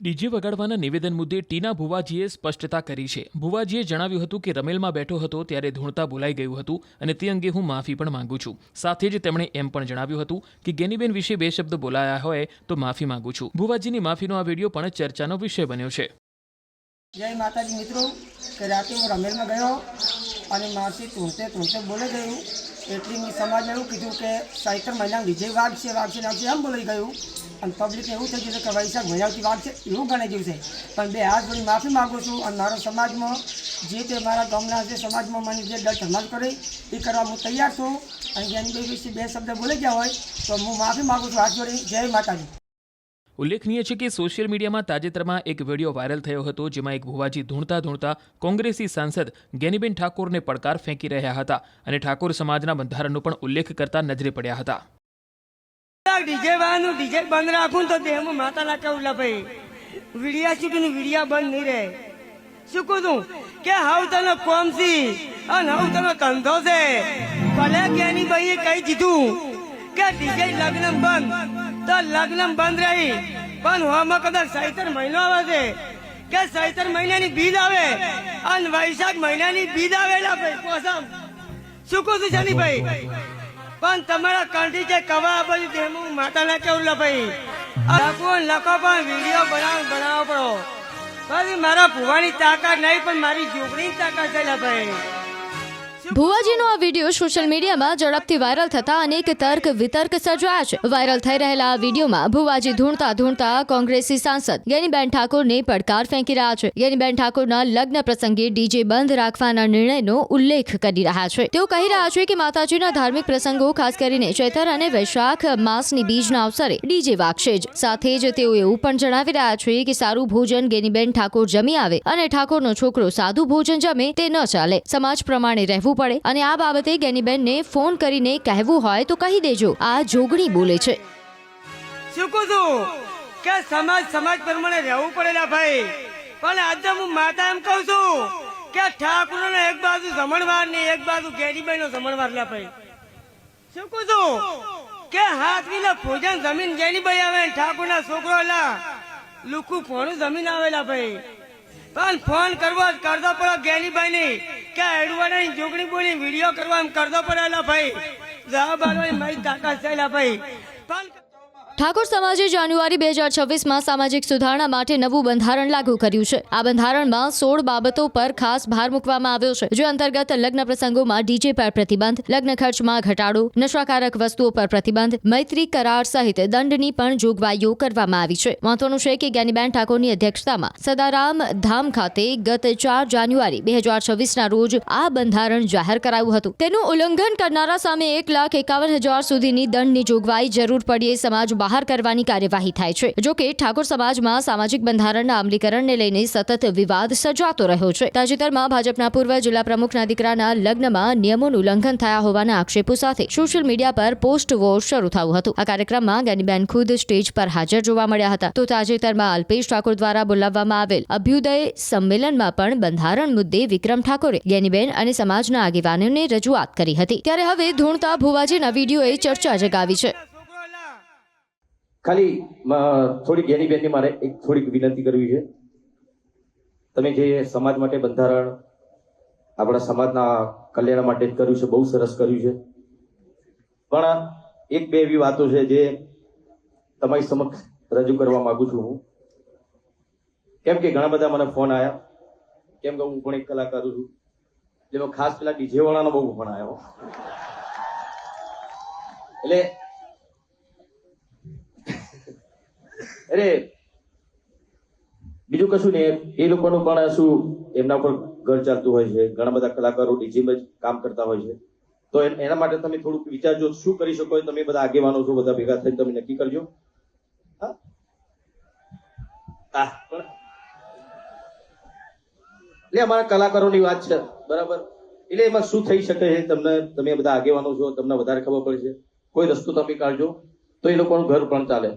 DJ વગાડવાના નિવેદન મુદ્દે ટીના ભુવાજીએ સ્પષ્ટતા કરી છે. ભુવાજીએ જણાવ્યું હતું કે રમેલમાં બેઠો હતો ત્યારે ધૂણતા બોલાઈ ગયું હતું અને તે અંગે હું માફી પણ માંગુ છું. સાથે જ તેમણે એમ પણ જણાવ્યું હતું કે ગેનીબેન વિશે બે શબ્દ બોલાયા હોય તો માફી માંગુ છું. ભુવાજીની માફીનો આ વિડીયો પણ ચર્ચાનો વિષય બન્યો છે. જય માતાજી મિત્રો, કે રાતે હું રમેલમાં ગયો અને માસી તૂણતે બોલે ગયું એટલી મેં સમાજને એવું કીધું કે સાહિત્ય મહિના વિજય વાગશે નામથી એમ બોલાઈ ગયું અને પબ્લિકને એવું થઈ ગયું કે વૈશાખ મહિનાથી વાગશે એવું ગણાઈ ગયું છે. પણ બે હાથ જોડી માફી માગું છું અને મારા સમાજમાં જે તે મારા ગામના જે સમાજમાં મને જે દળ સમાજ કરે એ કરવા હું તૈયાર છું. અને ગેનીબેન વિશે બે શબ્દ બોલી ગયા હોય તો હું માફી માગું છું હાથ જોડી. જય માતાજી. ઉલ્લેખનીય છે કે સોશિયલ મીડિયામાં તાજેતરમાં એક વિડીયો વાયરલ થયો હતો જેમાં એક ભુવાજી ધૂણતા કોંગ્રેસી સાંસદ ગેનીબેન ઠાકોરને પડકાર ફેંકી રહ્યા હતા અને ઠાકોર સમાજના બંધારણનો પણ ઉલ્લેખ કરતા નજરે પડ્યા હતા. ડીજે બંધ રાખું તો દેહમાં માતા લાગે ઉલ્લા ભાઈ વિડિયા શૂટિંગ વિડિયા બંધ નહીં રહે. શું કહું તું કે હાવ તને કોમ સી અને હાવ તને ધંધો છે. ભલે જ્ઞાની ભાઈએ કહી દીધું કે ડીજે લગ્ન બંધ તો લગ્ન બંધ રહી, પણ હોમાં કદાચ સાહિત્ય મહિનો આવે છે કે સાહિત્ય મહિનાની બીજ આવે અને વૈશાખ મહિનાની બીજ આવેલા ભાઈ કોસમ. શું કહું છું જાની ભાઈ, પણ તમારા કંઠી જે કવા બધું તેમાં માતા ના કેવું ભાઈ લખો પણ વિડીયો બનાવવો પડો. પછી મારા ભુવાની તાકાત નહીં પણ મારી જોગણીની તાકાત છે ભાઈ. ભુવાજીનો આ વિડીયો સોશિયલ મીડિયામાં ઝડપથી વાયરલ થતા અનેક તર્ક વિતર્ક સર્જાયા છે. વાયરલ થઈ રહેલા આ વિડીયોમાં ભુવાજી ધૂણતા કોંગ્રેસી સાંસદ ગેનીબેન ઠાકોરને પડકાર ફેંકી રહ્યા છે. ગેનીબેન ઠાકોરના લગ્ન પ્રસંગે ડીજે બંધ રાખવાના નિર્ણયનો ઉલ્લેખ કરી રહ્યા છે. તેઓ કહી રહ્યા છે કે માતાજીના ધાર્મિક પ્રસંગો ખાસ કરીને ચૈતર અને વૈશાખ માસની બીજના અવસરે ડીજે વાગશે જ. સાથે જ તેઓ એવું પણ જણાવી રહ્યા છે કે સારું ભોજન ગેનીબેન ઠાકોર જમી આવે અને ઠાકોરનો છોકરો સાદું ભોજન જમે તે ન ચાલે. સમાજ પ્રમાણે રહેવું પડે અને આ બાબતે ગેનીબેનને ફોન કરીને કહેવું હોય તો કહી દેજો. આ જોગણી બોલે છે. શું કહું છું કે સમાજ પ્રમાણે રહેવું પડેલા ભાઈ, પણ આજે હું માતા એમ કહું છું કે ઠાકોરનો એક બાજુ જમણવાર ને એક બાજુ ગેનીબેનનો જમણવાર લા ભાઈ. શું કહું છું કે હાથ વિના ભોજન જમીન ગેનીભાઈ આવે ઠાકોરના છોકરો લા લુકુ ફોનું જમીન આવેલા ભાઈ. પણ ફોન કરવો કરતો પડો ગેનીભાઈ ની કે એડવાની જોગણી બોલી વિડીયો કરવા એમ કરતો પડેલા ભાઈ. જવાબ આપવાની મારી તાકાત છે ભાઈ. પણ ઠાકોર સમાજે જાન્યુઆરી 2026માં સામાજિક સુધારણા માટે નવું બંધારણ લાગુ કર્યું છે. આ બંધારણમાં 16 બાબતો પર ખાસ ભાર મૂકવામાં આવ્યો છે, જે અંતર્ગત લગ્ન પ્રસંગોમાં ડીજે પર પ્રતિબંધ, લગ્ન ખર્ચમાં ઘટાડો, નશાકારક વસ્તુઓ પર પ્રતિબંધ, મૈત્રી કરાર સહિત દંડની પણ જોગવાઈઓ કરવામાં આવી છે. મહત્વનું છે કે ગેનીબેન ઠાકોરની અધ્યક્ષતામાં સદારામ ધામ ખાતે ગત 4 જાન્યુઆરી 2026ના રોજ આ બંધારણ જાહેર કરાયું હતું. તેનું ઉલ્લંઘન કરનારા સામે 1,51,000 સુધીની દંડની જોગવાઈ જરૂર પડીએ સમાજ બહાર કરવાની કાર્યવાહી થાય છે. જો કે ઠાકોર સમાજમાં સામાજિક બંધારણના અમલીકરણને લઈને સતત વિવાદ સર્જાતો રહ્યો છે. તાજેતરમાં ભાજપના પૂર્વ જિલ્લા પ્રમુખના દીકરાના લગ્નમાં નિયમોનું ઉલ્લંઘન થયા હોવાના આક્ષેપો સાથે સોશિયલ મીડિયા પર પોસ્ટ વોર શરૂ થયું હતું. આ કાર્યક્રમમાં ગેનીબેન ખુદ સ્ટેજ પર હાજર જોવા મળ્યા હતા. તો તાજેતરમાં અલ્પેશ ઠાકોર દ્વારા બોલાવવામાં આવેલ અભ્યુદય સંમેલનમાં પણ બંધારણ મુદ્દે વિક્રમ ઠાકોરે ગેનીબેન અને સમાજના આગેવાનોને રજૂઆત કરી હતી. ત્યારે હવે ધૂણતા ભુવાજીના વિડીયોએ ચર્ચા જગાવી છે. ખાલી થોડીક ગેનીબેનની મારે એક થોડીક વિનંતી કરવી છે. તમે જે સમાજ માટે બંધારણ આપણા સમાજના કલ્યાણ માટે જ કર્યું છે, બહુ સરસ કર્યું છે. પણ એક બે એવી વાતો છે જે તમારી સમક્ષ રજૂ કરવા માંગુ છું હું. કેમ કે ઘણા બધા મને ફોન આવ્યા, કેમ કે હું પણ એક કલાકાર છું, જેમાં ખાસ પેલા ડીજે વાળાનો બહુ ફોન આવ્યો. એટલે અરે બીજું કશું ને, એ લોકોનું પણ શું એમના ઉપર ઘર ચાલતું હોય છે. ઘણા બધા કલાકારો ડીજીમાં જ કામ કરતા હોય છે. તો એના માટે તમે થોડુંક વિચારજો શું કરી શકો. તમે બધા આગેવાનો છો, બધા ભેગા થઈને તમે નક્કી કરજો. એટલે અમારા કલાકારોની વાત છે, બરાબર. એટલે એમાં શું થઈ શકે છે તમે બધા આગેવાનો છો, તમને વધારે ખબર પડશે. કોઈ રસ્તો તમે કાઢજો તો એ લોકોનું ઘર પણ ચાલે.